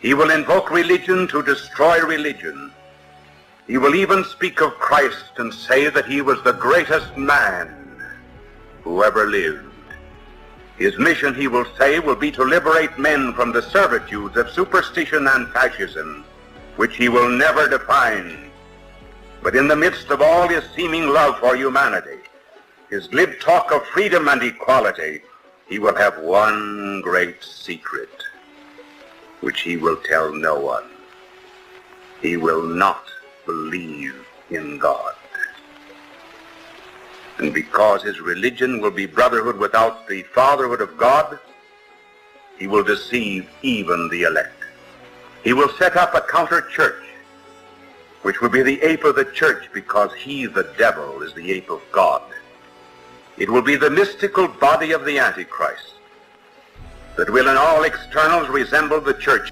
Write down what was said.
He will invoke religion to destroy religion. He will even speak of Christ and say that he was the greatest man who ever lived. His mission, he will say, will be to liberate men from the servitudes of superstition and fascism, which he will never define. But in the midst of all his seeming love for humanity, his glib talk of freedom and equality, he will have one great secret, which he will tell no one. He will not believe in God. And because his religion will be brotherhood without the fatherhood of God, he will deceive even the elect. He will set up a counter-church, which will be the ape of the church because he, the devil, is the ape of God. It will be the mystical body of the Antichrist that will in all externals resemble the church.